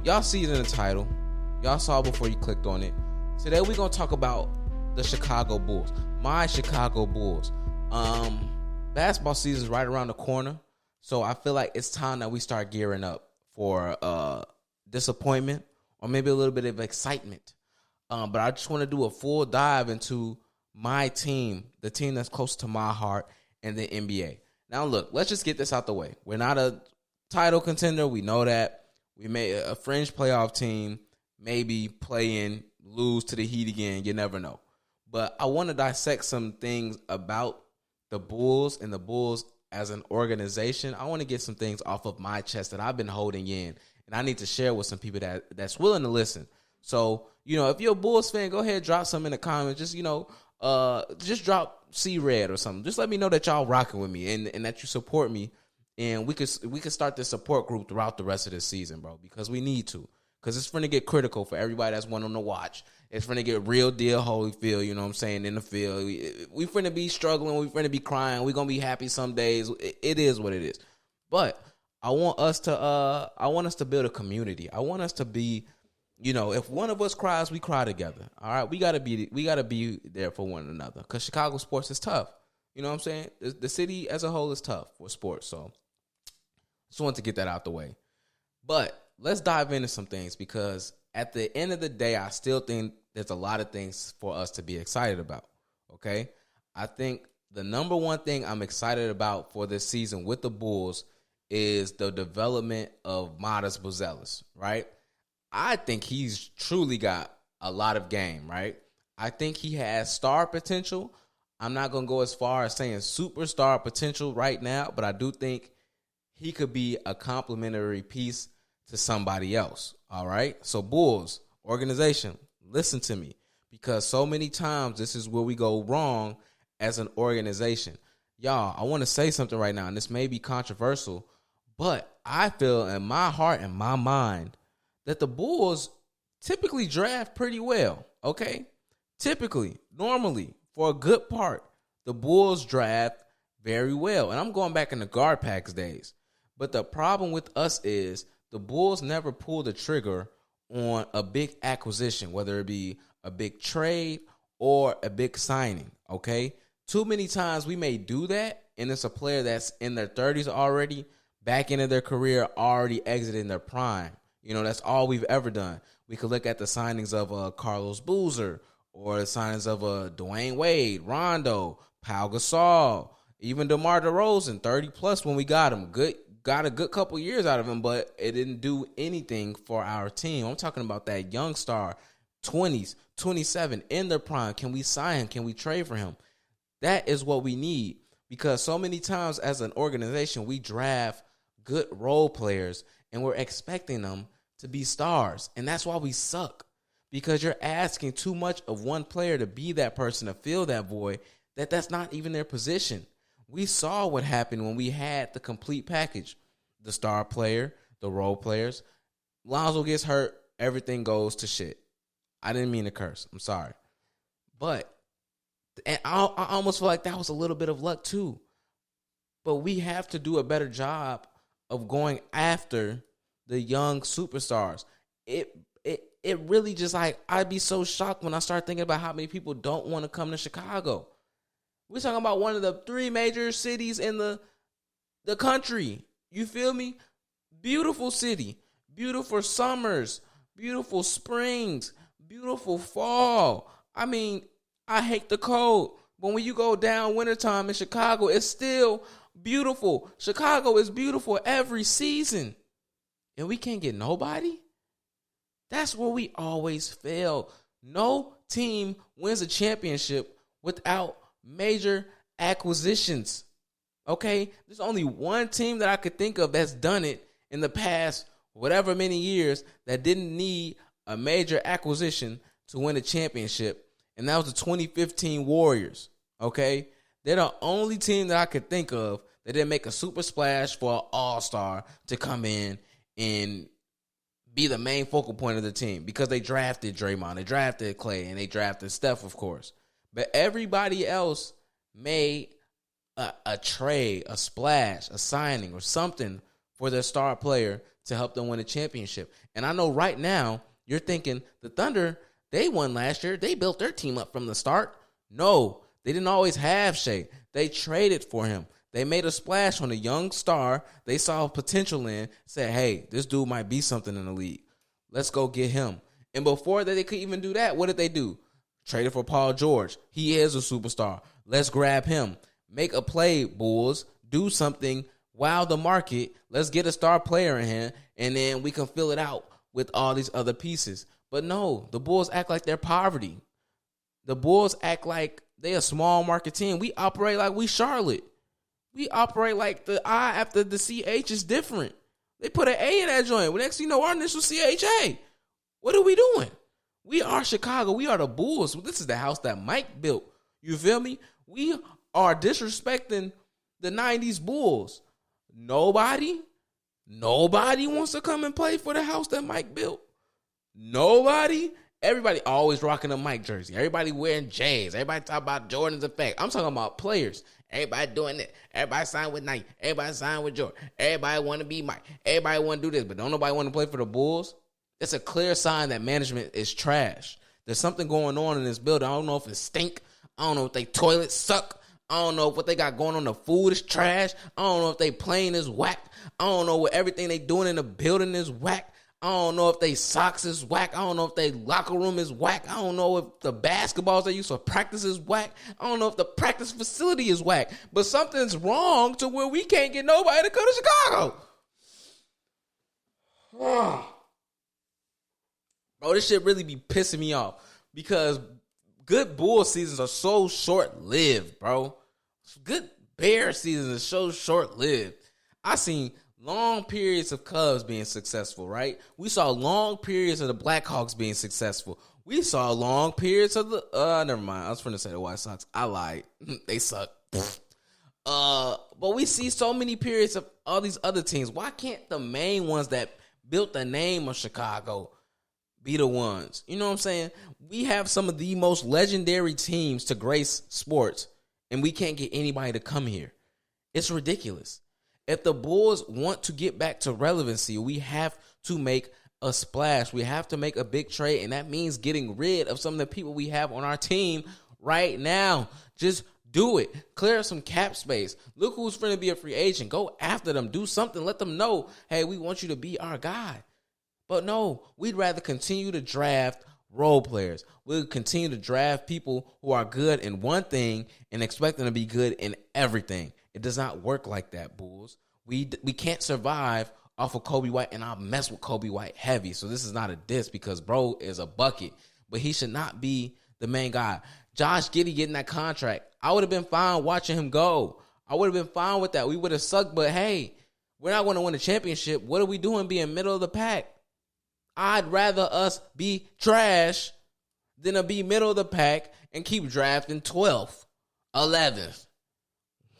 Y'all see it in the title. Y'all saw before you clicked on it. Today we're gonna talk about the Chicago Bulls. My Chicago Bulls. Basketball season is right around the corner, so I feel like it's time that we start gearing up for disappointment or maybe a little bit of excitement. But I just want to do a full dive into my team, the team that's close to my heart, and the NBA. Now, look, let's just get this out the way. We're not a title contender. We know that. We made a fringe playoff team, maybe lose to the Heat again. You never know. But I want to dissect some things about the Bulls and the Bulls as an organization. I want to get some things off of my chest that I've been holding in, and I need to share with some people that's willing to listen. So, if you're a Bulls fan, go ahead, drop some in the comments. Just drop C-Red or something. Just let me know that y'all rocking with me and that you support me. And we could start this support group throughout the rest of this season, bro, because we need to. Because it's going to get critical for everybody that's wanting to watch. It's going to get real deal Holyfield, you know what I'm saying, in the field. We going to be struggling. We going to be crying. We going to be happy some days. It is what it is. But I want us to build a community. I want us to be, if one of us cries, we cry together. All right, we gotta be there for one another. Because Chicago sports is tough. You know what I'm saying? The city as a whole is tough for sports. So just wanted to get that out the way. But let's dive into some things, because at the end of the day, I still think there's a lot of things for us to be excited about. Okay, I think the number one thing I'm excited about for this season with the Bulls is the development of Matas Buzelis, right? I think he's truly got a lot of game, right? I think he has star potential. I'm not going to go as far as saying superstar potential right now, but I do think he could be a complementary piece to somebody else, all right? So Bulls, organization, listen to me, because so many times this is where we go wrong as an organization. Y'all, I want to say something right now, and this may be controversial, but I feel in my heart and my mind that the Bulls typically draft pretty well, okay? Typically, normally, for a good part, the Bulls draft very well. And I'm going back in the GarPax days. But the problem with us is the Bulls never pull the trigger on a big acquisition, whether it be a big trade or a big signing, okay? Too many times we may do that, and it's a player that's in their 30s already, back into their career, already exiting their prime. That's all we've ever done. We could look at the signings of Carlos Boozer, or the signings of Dwayne Wade, Rondo, Pau Gasol, even DeMar DeRozan, 30-plus when we got him. Got a good couple years out of him, but it didn't do anything for our team. I'm talking about that young star, 20s, 27, in their prime. Can we sign him? Can we trade for him? That is what we need, because so many times as an organization, we draft good role players, and we're expecting them to be stars, and that's why we suck. Because you're asking too much of one player to be that person, to fill that void, that's not even their position. We saw what happened when we had the complete package. The star player, the role players. Lonzo gets hurt, everything goes to shit. I didn't mean to curse. I'm sorry. But I almost feel like that was a little bit of luck too. But we have to do a better job of going after the young superstars. It really just I'd be so shocked when I start thinking about how many people don't want to come to Chicago. We're talking about one of the 3 major cities in the country. You feel me? Beautiful city. Beautiful summers. Beautiful springs. Beautiful fall. I mean, I hate the cold. But when you go down wintertime in Chicago, it's still beautiful. Chicago is beautiful every season. And we can't get nobody? That's where we always fail. No team wins a championship without major acquisitions. Okay? There's only one team that I could think of that's done it in the past whatever many years that didn't need a major acquisition to win a championship, and that was the 2015 Warriors. Okay? They're the only team that I could think of that didn't make a super splash for an all-star to come in and be the main focal point of the team, because they drafted Draymond, they drafted Clay, and they drafted Steph, of course. But everybody else made a trade, a splash, a signing, or something for their star player to help them win a championship. And I know right now you're thinking the Thunder, they won last year. They built their team up from the start. No, they didn't always have Shea. They traded for him. They made a splash on a young star they saw potential in, said, hey, this dude might be something in the league. Let's go get him. And before that they could even do that, what did they do? Traded for Paul George. He is a superstar. Let's grab him. Make a play, Bulls. Do something. Wow the market. Let's get a star player in here, and then we can fill it out with all these other pieces. But no, the Bulls act like they're poverty. The Bulls act like they a small market team. We operate like we Charlotte. We operate like the I after the CH is different. They put an A in that joint. Next thing you know, our initial CHA. What are we doing? We are Chicago. We are the Bulls. This is the house that Mike built. You feel me? We are disrespecting the 90s Bulls. Nobody wants to come and play for the house that Mike built. Nobody. Everybody always rocking a Mike jersey. Everybody wearing J's. Everybody talking about Jordan's effect. I'm talking about players. Everybody doing it. Everybody signed with Nike. Everybody signed with Jordan. Everybody want to be Mike. Everybody want to do this, but don't nobody want to play for the Bulls. It's a clear sign that management is trash. There's something going on in this building. I don't know if it stink. I don't know if they toilets suck. I don't know if what they got going on the food is trash. I don't know if they plane is whack. I don't know what everything they doing in the building is whack. I don't know if they socks is whack. I don't know if they locker room is whack. I don't know if the basketballs they use for practice is whack. I don't know if the practice facility is whack. But something's wrong to where we can't get nobody to come to Chicago. Bro, this shit really be pissing me off because good Bull seasons are so short-lived, bro. Good Bear seasons are so short-lived. I seen long periods of Cubs being successful, right? We saw long periods of the Blackhawks being successful. We saw long periods of the never mind. I was going to say the White Sox. I lied. They suck. But we see so many periods of all these other teams. Why can't the main ones that built the name of Chicago be the ones? You know what I'm saying? We have some of the most legendary teams to grace sports, and we can't get anybody to come here. It's ridiculous. If the Bulls want to get back to relevancy, we have to make a splash. We have to make a big trade, and that means getting rid of some of the people we have on our team right now. Just do it. Clear some cap space. Look who's going to be a free agent. Go after them. Do something. Let them know, hey, we want you to be our guy. But no, we'd rather continue to draft role players. We'll continue to draft people who are good in one thing and expect them to be good in everything. It does not work like that, Bulls. We can't survive off of Kobe White, and I'll mess with Kobe White heavy. So this is not a diss because bro is a bucket, but he should not be the main guy. Josh Giddey getting that contract, I would have been fine watching him go. I would have been fine with that. We would have sucked, but hey, we're not going to win a championship. What are we doing being middle of the pack? I'd rather us be trash than to be middle of the pack and keep drafting 12th, 11th.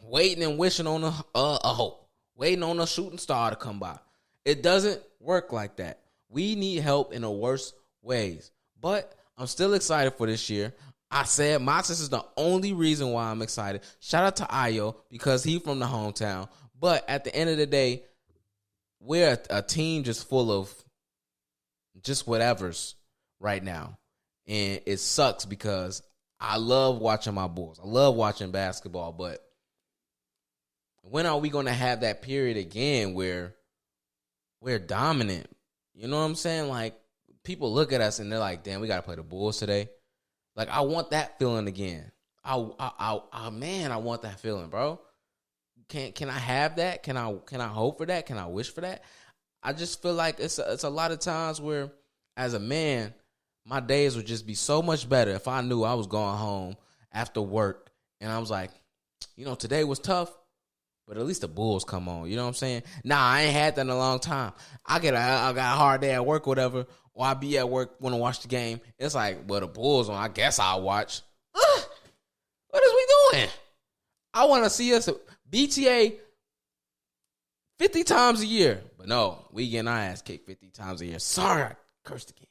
Waiting and wishing on a hope. Waiting on a shooting star to come by. It doesn't work like that. We need help in the worst ways. But I'm still excited for this year. I said Montes is the only reason why I'm excited. Shout out to Ayo because he's from the hometown. But at the end of the day, we're a team just full of just whatevers right now. And it sucks because I love watching my Bulls. I love watching basketball, but when are we going to have that period again where we're dominant? You know what I'm saying? Like, people look at us and they're like, damn, we got to play the Bulls today. Like, I want that feeling again. Man, I want that feeling, bro. Can I have that? Can I hope for that? Can I wish for that? I just feel like it's a lot of times where, as a man, my days would just be so much better if I knew I was going home after work and I was like, you know, today was tough, but at least the Bulls come on. You know what I'm saying? Nah, I ain't had that in a long time. I got a hard day at work, whatever, or I be at work, want to watch the game. It's like, well, the Bulls on, I guess I'll watch. What is we doing? I want to see us BTA 50 times a year. But no, we getting our ass kicked 50 times a year. Sorry, I cursed again.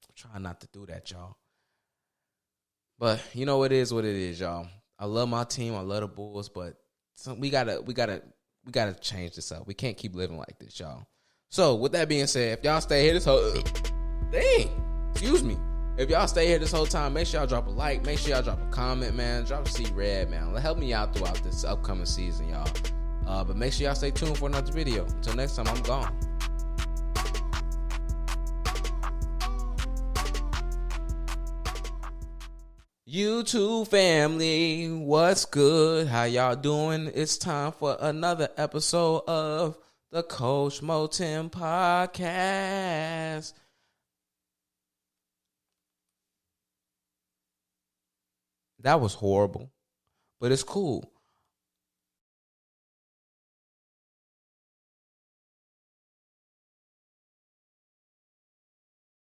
I'm trying not to do that, y'all. But you know, it is what it is, y'all. I love my team. I love the Bulls, but we gotta We got to change this up. We can't keep living like this, y'all. So, with that being said, if y'all stay here this whole... excuse me. If y'all stay here this whole time, make sure y'all drop a like. Make sure y'all drop a comment, man. Drop a C-Red, man. Help me out throughout this upcoming season, y'all. But make sure y'all stay tuned for another video. Until next time, I'm gone. YouTube family, what's good? How y'all doing? It's time for another episode of the Coach Moten Podcast. That was horrible, but it's cool